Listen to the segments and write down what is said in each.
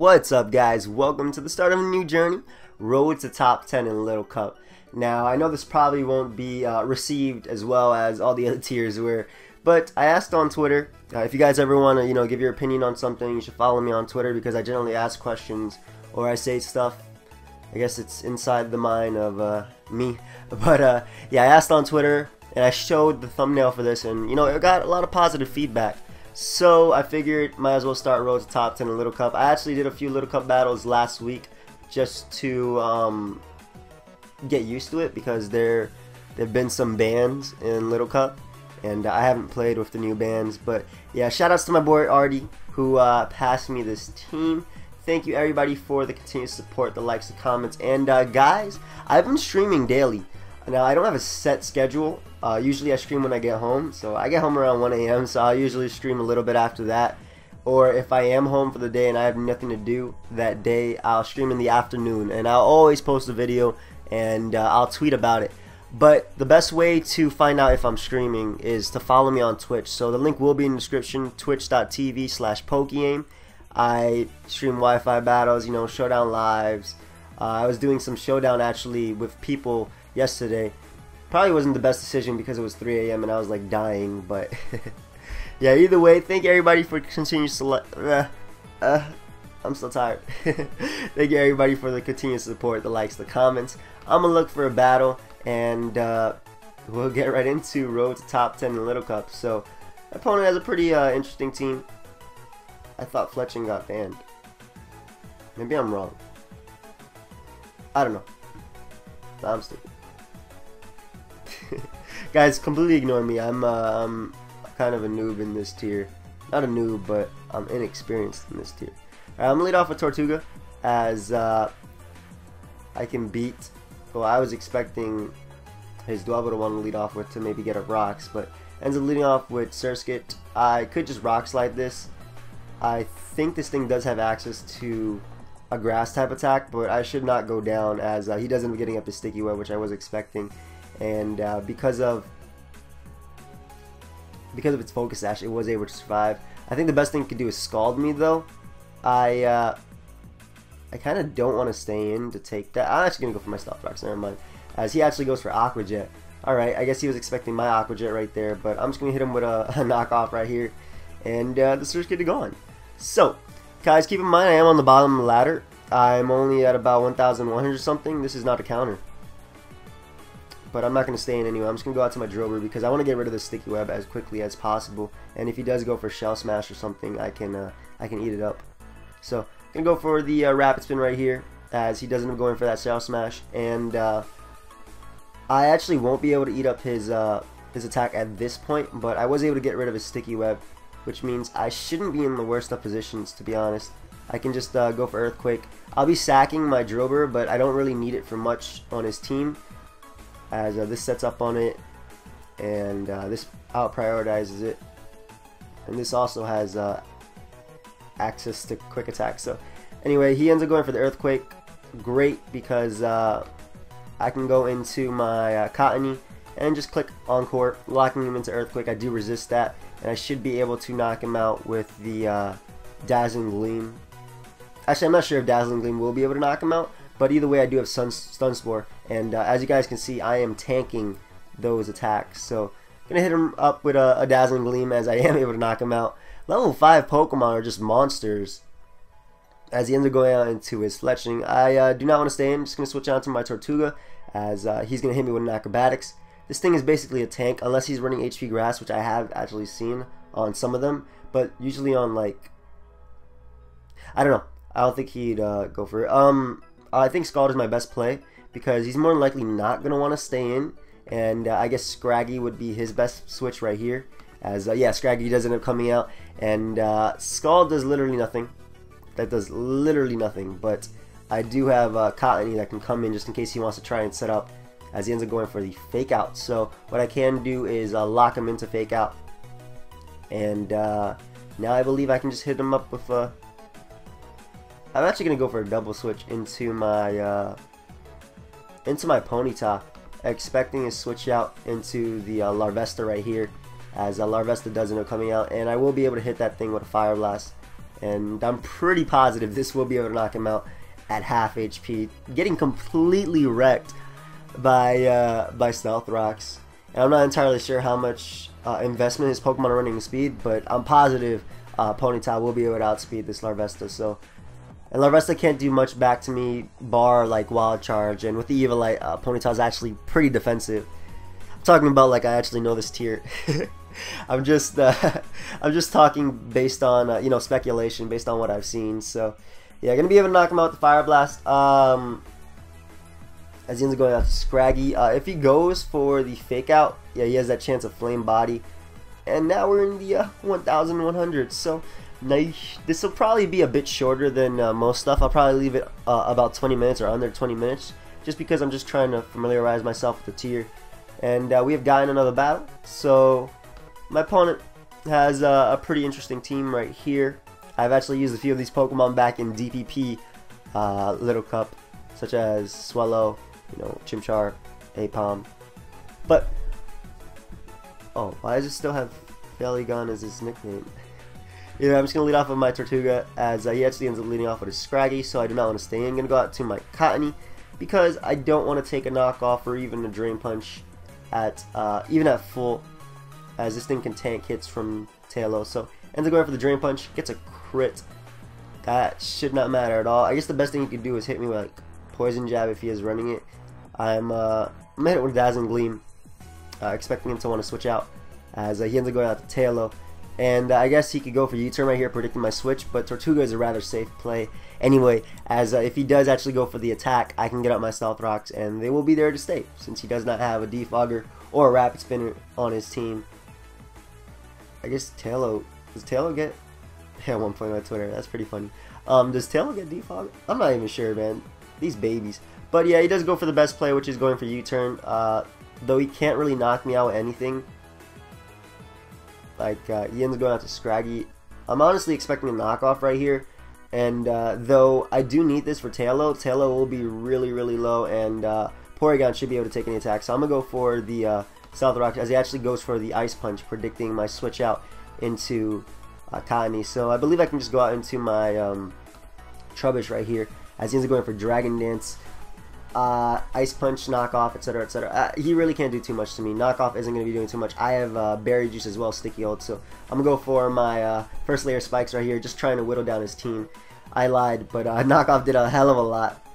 What's up, guys? Welcome to the start of a new journey, road to top 10 in Little Cup. Now, I know this probably won't be received as well as all the other tiers were, but I asked on Twitter, if you guys ever want to, give your opinion on something, you should follow me on Twitter because I generally ask questions or I say stuff. I guess it's inside the mind of me. But yeah, I asked on Twitter and I showed the thumbnail for this, and it got a lot of positive feedback. So I figured might as well start road to top 10 in Little Cup. I actually did a few Little Cup battles last week just to get used to it because there've been some bans in Little Cup and I haven't played with the new bans. But yeah, shoutouts to my boy Artie who passed me this team. Thank you everybody for the continued support, the likes, the comments, and guys, I've been streaming daily. Now I don't have a set schedule. Usually I stream when I get home, so I get home around 1 AM, so I'll usually stream a little bit after that. Or if I am home for the day and I have nothing to do that day, I'll stream in the afternoon, and I'll always post a video and I'll tweet about it. But the best way to find out if I'm streaming is to follow me on Twitch. So the link will be in the description, twitch.tv/pokeaim. I stream Wi-Fi battles, Showdown lives. I was doing some Showdown actually with people yesterday. Probably wasn't the best decision because it was 3 AM and I was like dying, but yeah, either way, thank everybody for continued I'm still tired. Thank you everybody for the continued support, the likes, the comments. I'm gonna look for a battle and we'll get right into road to top 10 in Little Cup. So my opponent has a pretty interesting team. I thought Fletching got banned. Maybe I'm wrong. I don't know. I'm stupid. Guys, completely ignore me. I'm kind of a noob in this tier. Not a noob, but I'm inexperienced in this tier. Alright, I'm gonna lead off with Tortuga as I can beat. Well, I was expecting his Dwebble to want to lead off with to maybe get a Rocks, but ends up leading off with Surskit. I could just Rock Slide this. I think this thing does have access to a Grass type attack, but I should not go down as he does end up getting up the Sticky Web, which I was expecting. And because of its Focus Sash, it was able to survive. I think the best thing it could do is Scald me, though. I kind of don't want to stay in to take that. I'm actually going to go for my Stealth Rocks, never mind. As he actually goes for Aqua Jet. Alright, I guess he was expecting my Aqua Jet right there, but I'm just going to hit him with a knockoff right here. And the Surge Kid is gone. So, guys, keep in mind I am on the bottom of the ladder. I'm only at about 1,100 or something. This is not a counter. But I'm not going to stay in anyway. I'm just going to go out to my Drober because I want to get rid of the Sticky Web as quickly as possible. And if he does go for Shell Smash or something, I can eat it up. So I'm going to go for the Rapid Spin right here as he doesn't end up going for that Shell Smash. And I actually won't be able to eat up his attack at this point, but I was able to get rid of his Sticky Web, which means I shouldn't be in the worst of positions, to be honest. I can just go for Earthquake. I'll be sacking my Drober, but I don't really need it for much on his team, as this sets up on it, and this out prioritizes it, and this also has access to quick attack. So anyway, he ends up going for the Earthquake. Great, because I can go into my Cottony and just click Encore, locking him into Earthquake. I do resist that, and I should be able to knock him out with the Dazzling Gleam. Actually, I'm not sure if Dazzling Gleam will be able to knock him out, but either way, I do have Stun Spore, and as you guys can see, I am tanking those attacks. So I'm going to hit him up with a Dazzling Gleam as I am able to knock him out. Level 5 Pokemon are just monsters. As he ends up going out into his Fletching, I do not want to stay in. I'm just going to switch on to my Tortuga as he's going to hit me with an Acrobatics. This thing is basically a tank unless he's running HP Grass, which I have actually seen on some of them, but usually on, like, I don't know. I don't think he'd go for it. I think Scald is my best play because he's more than likely not going to want to stay in, and I guess Scraggy would be his best switch right here, as yeah, Scraggy does end up coming out, and Scald does literally nothing. That does literally nothing, but I do have Cottony that can come in just in case he wants to try and set up, as he ends up going for the Fake Out. So what I can do is lock him into Fake Out, and now I believe I can just hit him up with I'm actually gonna go for a double switch into my Ponyta, expecting a switch out into the Larvesta right here, as Larvesta does end up coming out, and I will be able to hit that thing with a Fire Blast. and I'm pretty positive this will be able to knock him out at half HP, getting completely wrecked by Stealth Rocks. And I'm not entirely sure how much investment his Pokemon are running in speed, but I'm positive Ponyta will be able to outspeed this Larvesta. So, and Larvesta can't do much back to me, bar like Wild Charge, and with the Evilite, Ponyta is actually pretty defensive. I'm talking about like I actually know this tier. I'm just talking based on you know, speculation, based on what I've seen. So yeah, gonna be able to knock him out with the Fire Blast. As he ends up going out to Scraggy. If he goes for the Fake Out, yeah, he has that chance of Flame Body. And now we're in the 1100. So nice. This will probably be a bit shorter than most stuff. I'll probably leave it about 20 minutes or under 20 minutes, just because I'm just trying to familiarize myself with the tier. And we have gotten another battle. So my opponent has a pretty interesting team right here. I've actually used a few of these Pokemon back in DPP Little Cup, such as Swellow, you know, Chimchar, Apom. But oh, why does it still have Failygon as his nickname? Yeah, I'm just gonna lead off with my Tortuga, as he actually ends up leading off with a Scraggy, so I do not want to stay in. I'm gonna go out to my Cottony because I don't want to take a knockoff or even a Drain Punch at even at full, as this thing can tank hits from Tailo. So ends up going for the Drain Punch, gets a crit. That should not matter at all. I guess the best thing he could do is hit me with like Poison Jab if he is running it. I'm gonna hit it with Dazzling Gleam, expecting him to want to switch out, as he ends up going out to Tailo. And I guess he could go for U-turn right here, predicting my switch, but Tortuga is a rather safe play anyway, as if he does actually go for the attack, I can get up my Stealth Rocks, and they will be there to stay, since he does not have a Defogger or a Rapid Spinner on his team. I guess Tailo, does Tailo get, at one point on Twitter, that's pretty funny. Does Tailo get Defogger? I'm not even sure, man. These babies. But yeah, he does go for the best play, which is going for U-turn, though he can't really knock me out with anything. Like, he ends up going out to Scraggy. I'm honestly expecting a knockoff right here. And though I do need this for Tailo, Tailo will be really, really low. And Porygon should be able to take any attack. So I'm going to go for the Stealth Rock, as he actually goes for the Ice Punch, predicting my switch out into Cottony. So I believe I can just go out into my Trubbish right here, as he ends up going for Dragon Dance. Ice Punch, Knockoff, etc, etc. He really can't do too much to me. Knockoff isn't going to be doing too much. I have Berry Juice as well, Sticky Hold, so I'm going to go for my first layer Spikes right here, just trying to whittle down his team. I lied, but Knockoff did a hell of a lot.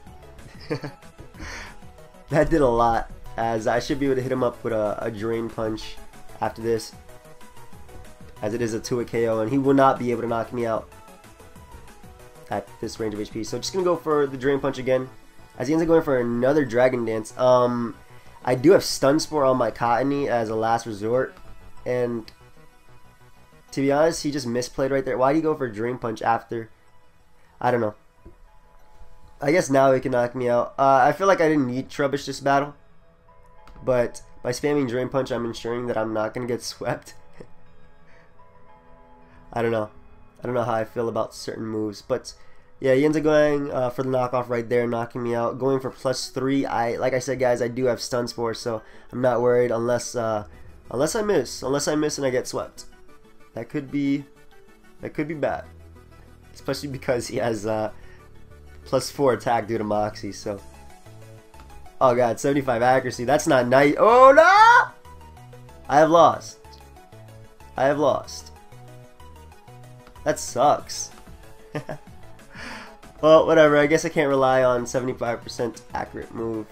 That did a lot, as I should be able to hit him up with a Drain Punch after this, as it is a 2-hit KO, and he will not be able to knock me out at this range of HP. So just going to go for the Drain Punch again, as he ends up going for another Dragon Dance. I do have Stun Spore on my Cottony as a last resort, and to be honest, he just misplayed right there. Why did he go for Drain Punch after? I don't know. I guess now he can knock me out. I feel like I didn't need Trubbish this battle, but by spamming Drain Punch, I'm ensuring that I'm not going to get swept. I don't know. I don't know how I feel about certain moves, but yeah, he ends up going for the knockoff right there, knocking me out. Going for +3. Like I said, guys, I do have Stun Spore, so I'm not worried unless I miss. Unless I miss and I get swept. That could be bad, especially because he has +4 attack due to Moxie. So, oh god, 75 accuracy. That's not nice. Oh no! I have lost. I have lost. That sucks. Well, whatever. I guess I can't rely on 75% accurate move.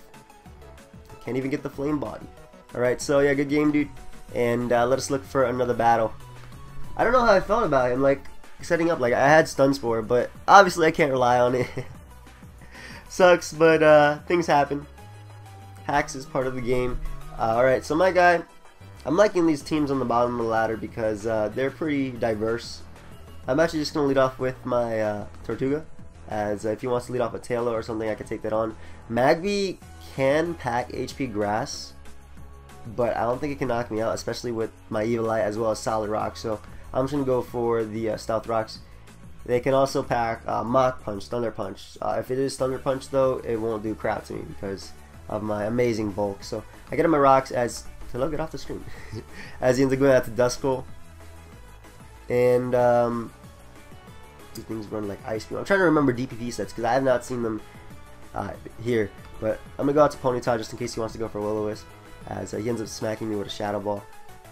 Can't even get the Flame Body. Alright, so yeah, good game, dude. And let us look for another battle. I don't know how I felt about him, like, setting up. Like, I had Stun Spore, but obviously I can't rely on it. Sucks, but things happen. Hacks is part of the game. Alright, so my guy, I'm liking these teams on the bottom of the ladder because they're pretty diverse. I'm actually just going to lead off with my Tortuga, as if he wants to lead off a Tailo or something, I could take that on. Magby can pack HP Grass, but I don't think it can knock me out, especially with my Evilite as well as Solid Rock. So I'm just going to go for the Stealth Rocks. They can also pack Mach Punch, Thunder Punch. If it is Thunder Punch though, it won't do crap to me because of my amazing bulk. So I get him my rocks as Hello, get off the screen. As he ends up going out to Duskull. And These things run like Ice Beam. I'm trying to remember DPP sets because I have not seen them here. But I'm going to go out to Ponyta just in case he wants to go for Will-O-Wisp, as he ends up smacking me with a Shadow Ball.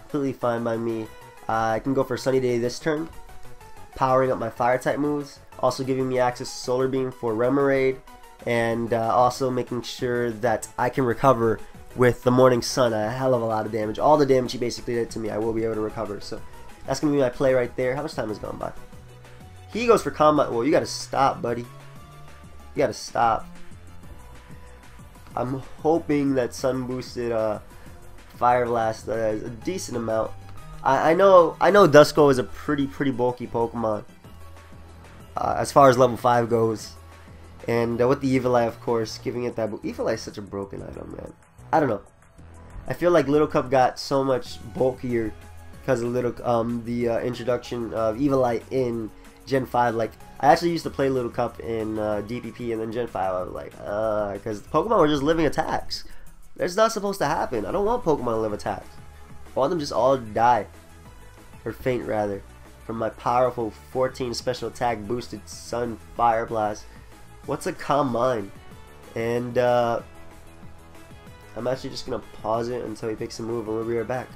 Completely fine by me. I can go for Sunny Day this turn, powering up my Fire type moves, also giving me access to Solar Beam for Remoraid, and also making sure that I can recover with the Morning Sun a hell of a lot of damage. All the damage he basically did to me, I will be able to recover. So that's going to be my play right there. How much time has gone by? He goes for Combat. Well, you got to stop, buddy. You got to stop. I'm hoping that Sun boosted Fire Blast a decent amount. I know Duskull is a pretty bulky Pokemon as far as level 5 goes, and with the Evilae, of course, giving it that. Evilae is such a broken item, man. I don't know. I feel like Little Cup got so much bulkier because of the introduction of Evilae in Gen 5. Like, I actually used to play Little Cup in DPP, and then Gen 5 I was like, because Pokemon were just living attacks. That's not supposed to happen. I don't want Pokemon to live attacks. I want them just all to die. Or faint, rather. From my powerful 14 special attack boosted Sun Fire Blast. What's a Calm Mind? And I'm actually just going to pause it until he picks a move, and we'll be right back.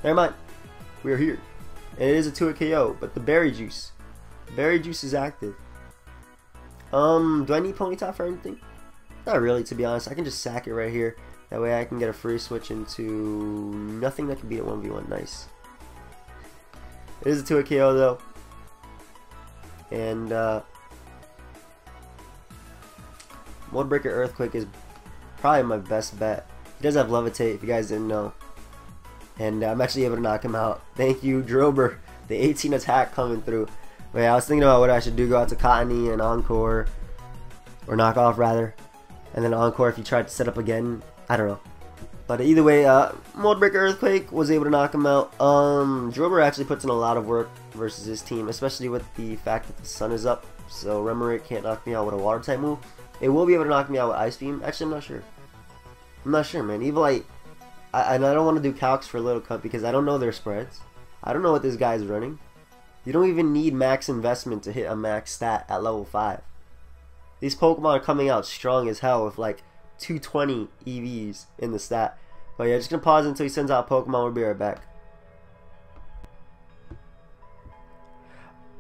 Never mind. We're here. And it is a 2-hit KO, but the Berry Juice. Berry Juice is active. Do I need Ponyta for anything? Not really, to be honest. I can just sack it right here. That way I can get a free switch into nothing that can beat a 1v1. Nice. It is a 2-hit KO though. And Moldbreaker Earthquake is probably my best bet. He does have Levitate, if you guys didn't know. And I'm actually able to knock him out. Thank you, Drober. The 18 attack coming through. But yeah, I was thinking about what I should do. Go out to Cottony and Encore. Or knock off, rather. And then Encore if you try to set up again. I don't know. But either way, Moldbreaker Earthquake was able to knock him out. Drober actually puts in a lot of work versus his team. Especially with the fact that the sun is up. So Remoraid can't knock me out with a water type move. It will be able to knock me out with Ice Beam. Actually, I'm not sure. I'm not sure, man. Evilite. I don't want to do calcs for Little Cup because I don't know their spreads. I don't know what this guy's running. You don't even need max investment to hit a max stat at level 5. These Pokemon are coming out strong as hell with like 220 EVs in the stat. But yeah, just going to pause until he sends out a Pokemon. We'll be right back.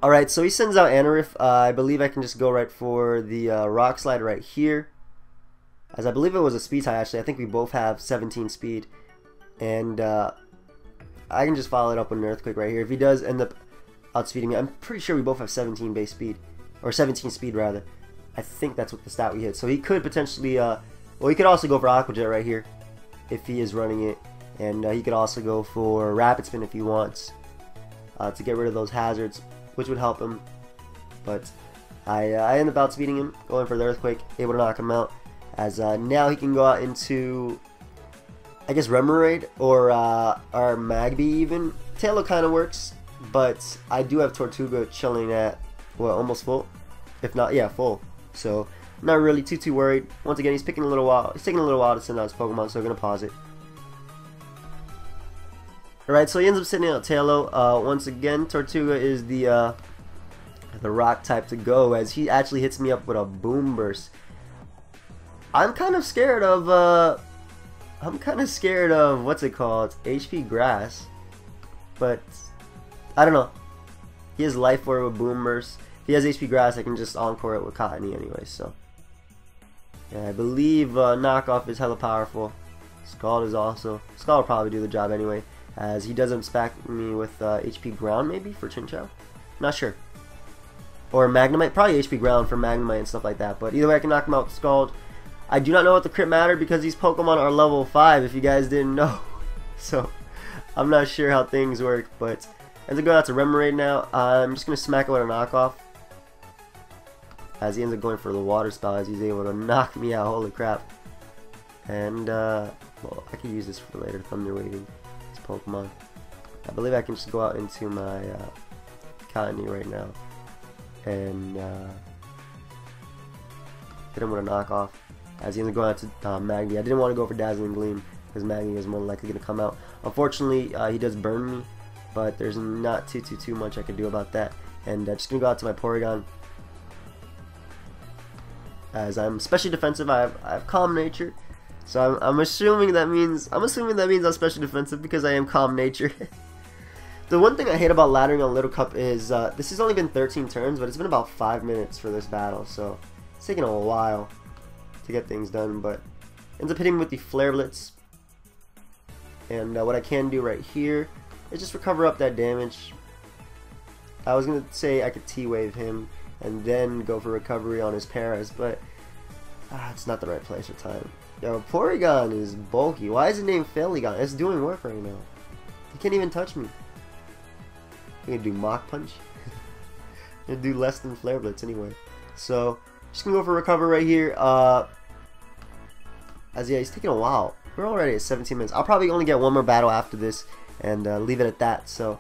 Alright, so he sends out Anorith. I believe I can just go right for the Rock Slide right here. As I believe it was a speed tie, actually. I think we both have 17 speed. And I can just follow it up with an Earthquake right here. If he does end up outspeeding me, I'm pretty sure we both have 17 base speed. Or 17 speed, rather. I think that's what the stat we hit. So he could potentially, well, he could also go for Aqua Jet right here. If he is running it. And he could also go for Rapid Spin if he wants. To get rid of those hazards, which would help him. But I end up outspeeding him, going for the Earthquake, able to knock him out. As now he can go out into, I guess, Remoraid or Magby even. Taillow kind of works, but I do have Tortuga chilling at, what, almost full? If not, yeah, full. So, I'm not really too worried. Once again, he's taking a little while to send out his Pokemon, so I'm going to pause it. Alright, so he ends up sending out Taillow. Once again, Tortuga is the rock type to go, as he actually hits me up with a Boom Burst. I'm kind of scared of what's it called, HP Grass, but I don't know. He has Life Orb with Boom Burst. If he has HP Grass, I can just Encore it with Cottony anyway. So yeah, I believe Knockoff is hella powerful. Scald is also. Scald will probably do the job anyway, as he doesn't stack me with HP Ground maybe for Chinchou. Not sure. Or Magnemite, probably HP Ground for Magnemite and stuff like that. But either way, I can knock him out with Scald. I do not know what the crit matter because these Pokemon are level 5 if you guys didn't know. So I'm not sure how things work, but as I go out to Remoraid now, I'm just going to smack it with a knockoff. As he ends up going for the water spell, as he's able to knock me out, holy crap. And well, I could use this for later, Thunder Waving this Pokemon. I believe I can just go out into my Cottony right now and hit him with a knockoff. As he ends up going out to Magby. I didn't want to go for Dazzling Gleam because Magby is more likely going to come out. Unfortunately, he does burn me, but there's not too much I can do about that. And just gonna go out to my Porygon. As I'm especially defensive, I have calm nature, so I'm assuming that means I'm specially defensive because I am calm nature. The one thing I hate about laddering on Little Cup is this has only been 13 turns, but it's been about 5 minutes for this battle, so it's taking a while to get things done. But ends up hitting me with the Flare Blitz, and what I can do right here is just recover up that damage. I was gonna say I could T-Wave him and then go for recovery on his paras, but it's not the right place or time. Yo, Porygon is bulky. Why is it named Failygon? It's doing work right now. He can't even touch me. I'm gonna do Mach Punch. I'm gonna do less than Flare Blitz anyway. So, just gonna go for recover right here. As yeah, he's taking a while. We're already at 17 minutes. I'll probably only get one more battle after this and leave it at that. So,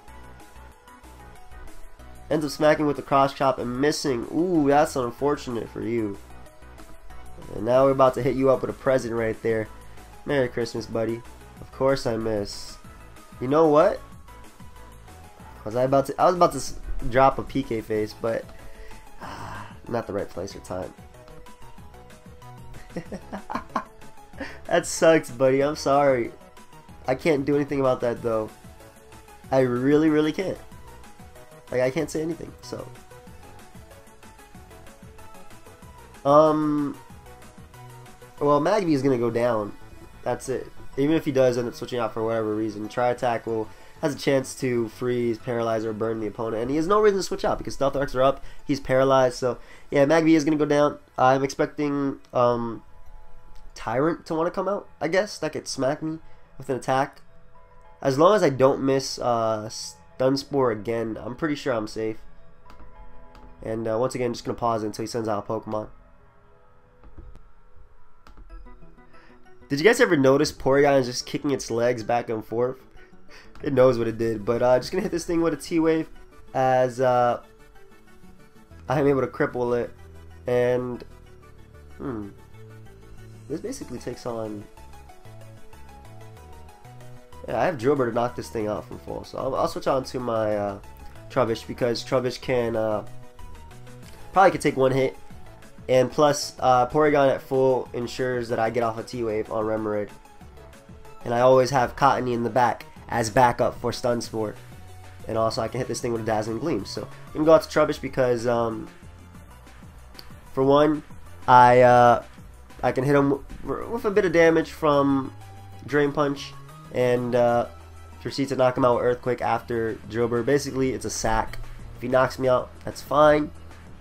ends up smacking with the cross chop and missing. Ooh, that's unfortunate for you. And now we're about to hit you up with a present right there. Merry Christmas, buddy. Of course I miss. You know what? I was about to drop a PK face, but not the right place or time. That sucks, buddy. I'm sorry. I can't do anything about that though. I really can't. Like, I can't say anything, so. Well, Magby is gonna go down. That's it. Even if he does end up switching out for whatever reason, Tri Attack has a chance to freeze, paralyze, or burn the opponent, and he has no reason to switch out because Stealth Arcs are up. He's paralyzed, so yeah, Magby is gonna go down. I'm expecting Tyrant to want to come out. I guess that could smack me with an attack. As long as I don't miss Dunspore again, I'm pretty sure I'm safe. And once again, just gonna pause it until he sends out a Pokemon. Did you guys ever notice Porygon is just kicking its legs back and forth? It knows what it did, but just gonna hit this thing with a T-Wave as I am able to cripple it, and this basically takes on. Yeah, I have Drillbur to knock this thing out from full, so I'll switch on to my Trubbish because Trubbish can probably could take one hit, and plus Porygon at full ensures that I get off a T-Wave on Remoraid, and I always have Cottony in the back as backup for Stun Spore, and also I can hit this thing with a Dazzling Gleam. So I'm gonna go out to Trubbish because for one, I can hit him with a bit of damage from Drain Punch, and proceed to knock him out with Earthquake after Drillbur. Basically, it's a sack. If he knocks me out, that's fine.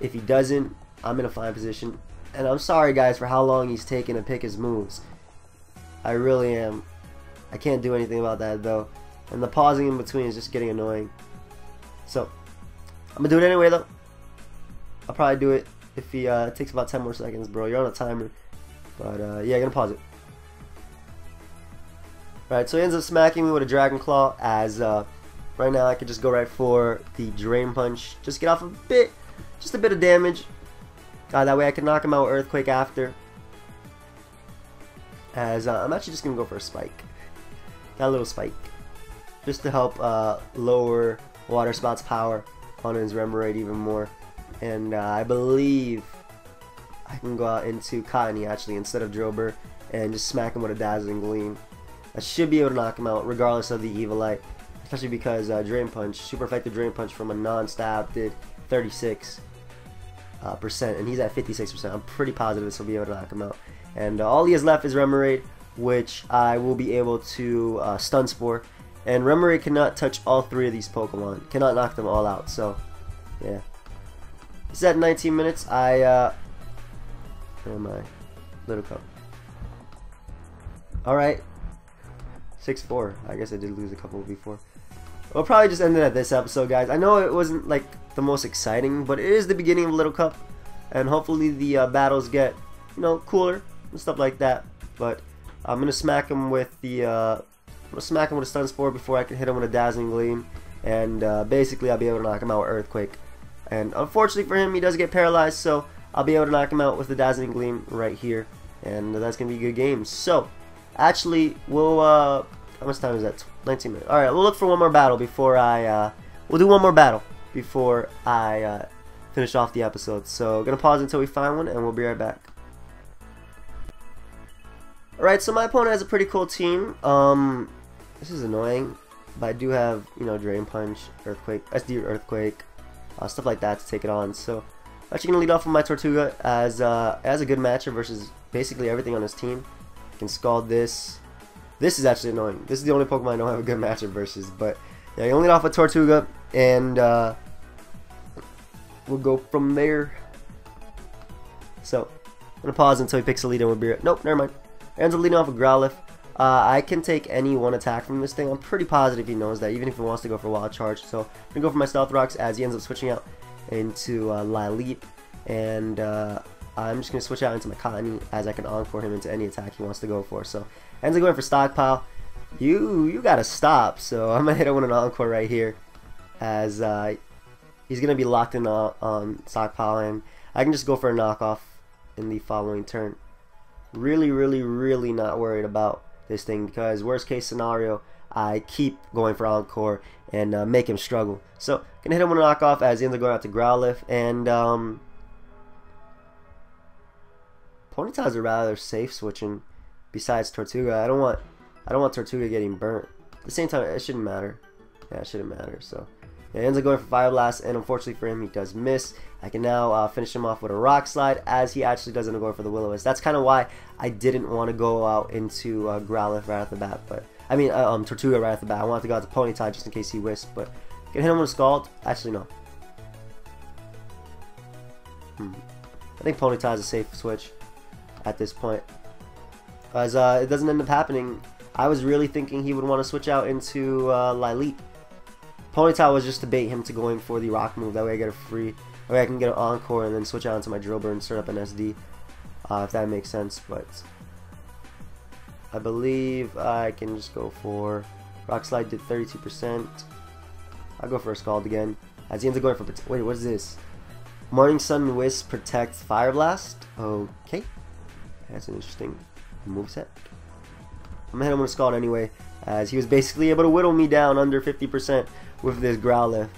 If he doesn't, I'm in a fine position. And I'm sorry, guys, for how long he's taking to pick his moves. I really am. I can't do anything about that, though. And the pausing in between is just getting annoying. So, I'm going to do it anyway, though. I'll probably do it if he takes about 10 more seconds, bro. You're on a timer. But, yeah, I'm going to pause it. Right, so he ends up smacking me with a Dragon Claw as right now I could just go right for the Drain Punch. Just get off a bit, just a bit of damage. That way I can knock him out with Earthquake after. As I'm actually just going to go for a Spike. Got a little Spike. Just to help lower Water Spout's power on his Remoraid even more. And I believe I can go out into Cottony actually instead of Drillbur and just smack him with a Dazzling Gleam. I should be able to knock him out regardless of the Evilite, especially because Drain Punch, super effective Drain Punch from a non-stab did 36%, and he's at 56%. I'm pretty positive this will be able to knock him out. And all he has left is Remoraid, which I will be able to Stun Spore. And Remoraid cannot touch all three of these Pokemon, cannot knock them all out. So, yeah. This is at 19 minutes. Where am I? Little Cup. Alright. 6-4. I guess I did lose a couple before. We'll probably just end it at this episode, guys. I know it wasn't like the most exciting, but it is the beginning of Little Cup, and hopefully the battles get, you know, cooler and stuff like that. But I'm gonna smack him with the a Stun Spore before I can hit him with a Dazzling Gleam, and basically I'll be able to knock him out with Earthquake. And unfortunately for him, he does get paralyzed, so I'll be able to knock him out with the Dazzling Gleam right here, and that's gonna be a good game. So actually, we'll how much time is that? 19 minutes. Alright, we'll look for one more battle before we'll do one more battle before I finish off the episode. So gonna pause until we find one, and we'll be right back. Alright, so my opponent has a pretty cool team. This is annoying, but I do have, you know, Drain Punch, Earthquake, SD Earthquake, stuff like that to take it on. So I'm actually gonna lead off with my Tortuga as a good matchup versus basically everything on his team. I can Scald this. This is actually annoying. This is the only Pokemon I don't have a good matchup versus. But yeah, I'm gonna lead off with Tortuga, and we'll go from there. So I'm gonna pause until he picks a lead, and we'll be right. Nope, never mind. Ends up leading off with Growlithe. I can take any one attack from this thing. I'm pretty positive he knows that, even if he wants to go for Wild Charge. So I'm gonna go for my Stealth Rocks as he ends up switching out into Lileep, and I'm just gonna switch out into my Cottonee as I can Encore him into any attack he wants to go for. So ends up going for Stockpile. You gotta stop. So I'm gonna hit him with an Encore right here, as he's gonna be locked in on Stockpile, and I can just go for a knockoff in the following turn. Really not worried about this thing, because worst case scenario, I keep going for Encore and make him struggle. So gonna hit him with a knockoff as he ends up going out to Growlithe, and Ponyta's a rather safe switching besides Tortuga. I don't want Tortuga getting burnt. At the same time, it shouldn't matter. Yeah, it shouldn't matter. So yeah, he ends up going for Fire Blast, and unfortunately for him, he does miss. I can now finish him off with a Rock Slide, as he actually doesn't go for the Will-O-Wisp. That's kind of why I didn't want to go out into Growlithe right off the bat. But I mean, Tortuga right off the bat. I wanted to go out to Ponyta just in case he whisked. But can hit him with a Scald. Actually, no. I think Ponyta is a safe switch at this point, as it doesn't end up happening. I was really thinking he would want to switch out into Lileep. Ponyta was just to bait him to going for the Rock move. That way I get a free, or I can get an Encore and then switch out into my Drill Bird and start up an SD, if that makes sense. But I believe I can just go for Rock Slide. Did 32%. I'll go for a Scald again, as he ends up going for, wait, what is this? Morning Sun Wisp Protect Fire Blast. Okay, that's an interesting moveset. I'm gonna hit him with a Scald anyway, as he was basically able to whittle me down under 50% with this Growlithe.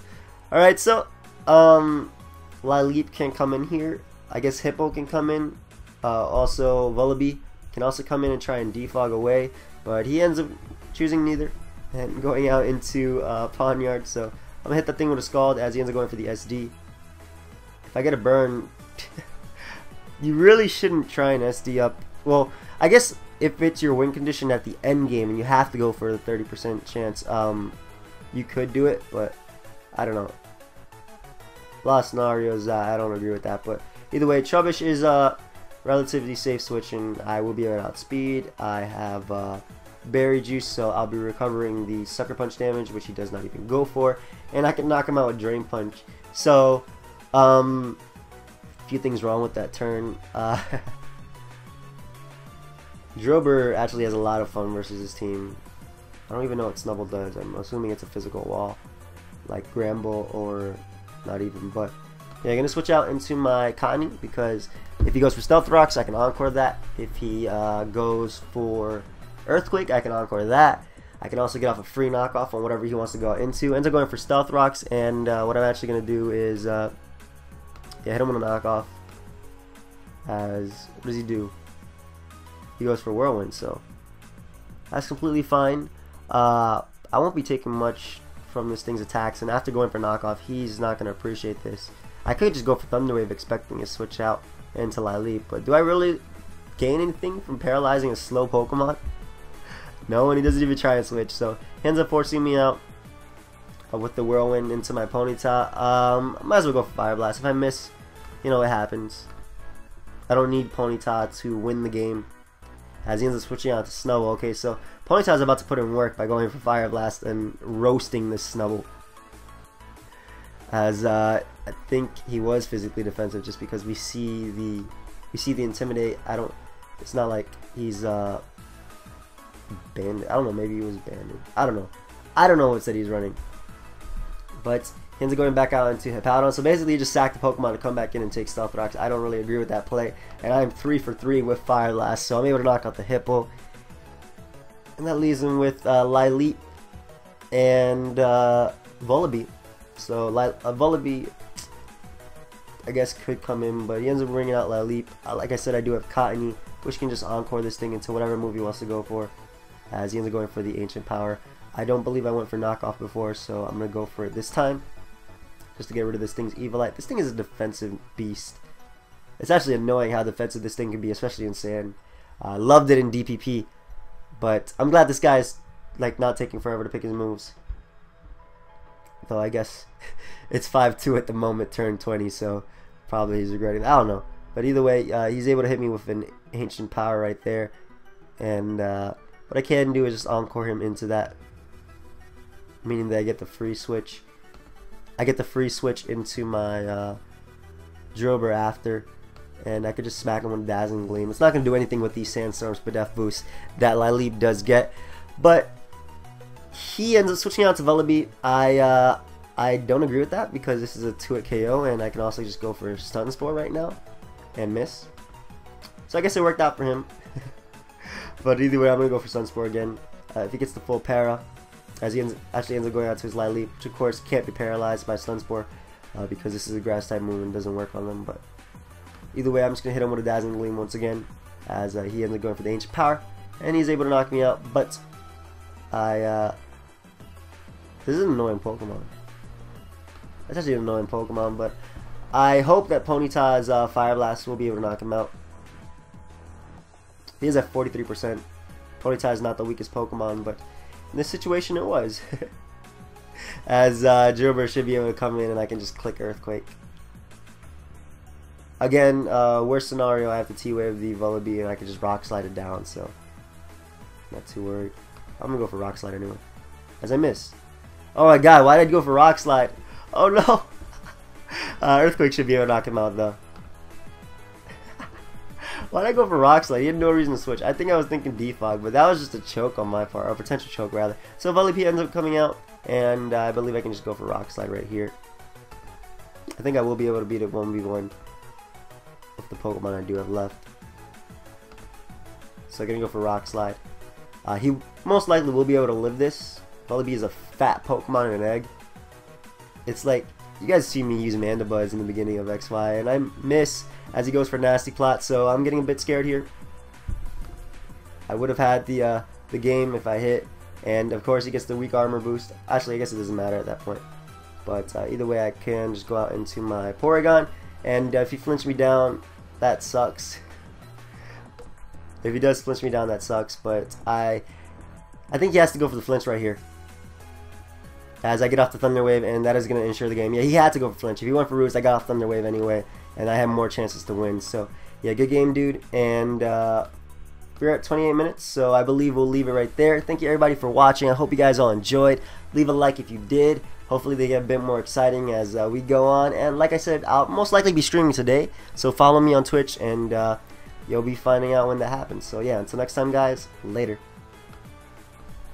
Alright, so Lileep can come in here. I guess Hippo can come in. Also Vullaby can also come in and try and defog away, but he ends up choosing neither and going out into Pawniard. So I'm gonna hit the thing with a Scald as he ends up going for the SD. If I get a burn, you really shouldn't try and SD up. Well, I guess if it's your win condition at the end game and you have to go for the 30% chance, you could do it, but I don't know. A lot of scenarios, I don't agree with that. But either way, Trubbish is relatively safe switching. I will be at outspeed. I have Berry Juice, so I'll be recovering the Sucker Punch damage, which he does not even go for, and I can knock him out with Drain Punch. So a few things wrong with that turn. Drillbur actually has a lot of fun versus his team. I don't even know what Snubble does. I'm assuming it's a physical wall, like Gramble, or not even. But yeah, I'm gonna switch out into my Cottonee, because if he goes for Stealth Rocks, I can Encore that. If he goes for Earthquake, I can Encore that. I can also get off a free knockoff on whatever he wants to go into. Ends up going for Stealth Rocks, and what I'm actually gonna do is yeah, hit him with a knockoff. As what does he do? He goes for Whirlwind, so that's completely fine. I won't be taking much from this thing's attacks, and after going for knockoff, he's not going to appreciate this. I could just go for Thunder Wave expecting a switch out into Lileep, but do I really gain anything from paralyzing a slow Pokemon? No, and he doesn't even try and switch, so he ends up forcing me out with the Whirlwind into my Ponyta. Might as well go for Fire Blast. If I miss, you know, it happens. I don't need Ponyta to win the game, as he ends up switching out to Snubble. Okay, so Ponyta's about to put in work by going for Fire Blast and roasting this Snubble, as I think he was physically defensive, just because we see the Intimidate. It's not like he's banned. I don't know, maybe he was banned. I don't know what set he's running, but he ends up going back out into Hippowdon. So basically you just sack the Pokemon to come back in and take Stealth Rocks. I don't really agree with that play, and I'm 3 for 3 with Fire Blast, so I'm able to knock out the Hippo, and that leaves him with Lileep and Vullaby. So Vullaby, I guess, could come in, but he ends up bringing out Lileep. Like I said, I do have Cottony, which can just encore this thing into whatever move he wants to go for, as he ends up going for the Ancient Power. I don't believe I went for knockoff before, so I'm going to go for it this time, just to get rid of this thing's Evilite. This thing is a defensive beast. It's actually annoying how defensive this thing can be, especially in Sand. Loved it in DPP, but I'm glad this guy's like not taking forever to pick his moves. Though I guess it's 5-2 at the moment, turn 20, so probably he's regretting it. I don't know. But either way, he's able to hit me with an Ancient Power right there. And what I can do is just encore him into that, meaning that I get the free switch. I get the free switch into my Drober after, and I could just smack him with Dazzling Gleam. It's not going to do anything with these Sandstorms Spadef boosts that Lileep does get, but he ends up switching out to Vullaby. I don't agree with that, because this is a 2-hit KO, and I can also just go for Stun Spore right now and miss. So I guess it worked out for him. But either way, I'm going to go for Stun Spore again. If he gets the full para, as he actually ends up going out to his Lileep, which of course can't be paralyzed by Stun Spore, because this is a grass type move and doesn't work on them. But either way, I'm just going to hit him with a Dazzling Gleam once again, as he ends up going for the Ancient Power, and he's able to knock me out. But this is an annoying Pokemon. That's actually an annoying Pokemon, but I hope that Ponyta's Fire Blast will be able to knock him out. He is at 43%. Ponyta is not the weakest Pokemon, but in this situation it was. As Drober should be able to come in and I can just click Earthquake. Again, worst scenario, I have to T-Wave the Vullaby and I can just Rock Slide it down, so not too worried. I'm going to go for Rock Slide anyway, as I miss. Oh my god, why did I go for Rock Slide? Oh no! Earthquake should be able to knock him out though. Why did I go for Rock Slide? He had no reason to switch. I think I was thinking Defog, but that was just a choke on my part, or a potential choke rather. So Vullaby ends up coming out, and I believe I can just go for Rock Slide right here. I think I will be able to beat it 1v1 with the Pokemon I do have left. So I'm gonna go for Rock Slide. He most likely will be able to live this. Vullaby is a fat Pokemon in an egg. It's like, you guys see me use Mandibuzz in the beginning of XY, and I miss as he goes for Nasty Plot, so I'm getting a bit scared here. I would have had the game if I hit, and of course he gets the weak armor boost. Actually, I guess it doesn't matter at that point. But either way, I can just go out into my Porygon, and if he flinches me down, that sucks. If he does flinch me down, that sucks, but I think he has to go for the flinch right here, as I get off the Thunder Wave, and that is going to ensure the game. Yeah, he had to go for flinch. If he went for Roost, I got off Thunder Wave anyway, and I had more chances to win. So, yeah, good game, dude. And we're at 28 minutes, so I believe we'll leave it right there. Thank you, everybody, for watching. I hope you guys all enjoyed. Leave a like if you did. Hopefully they get a bit more exciting as we go on. And like I said, I'll most likely be streaming today, so follow me on Twitch, and you'll be finding out when that happens. So, yeah, until next time, guys, later.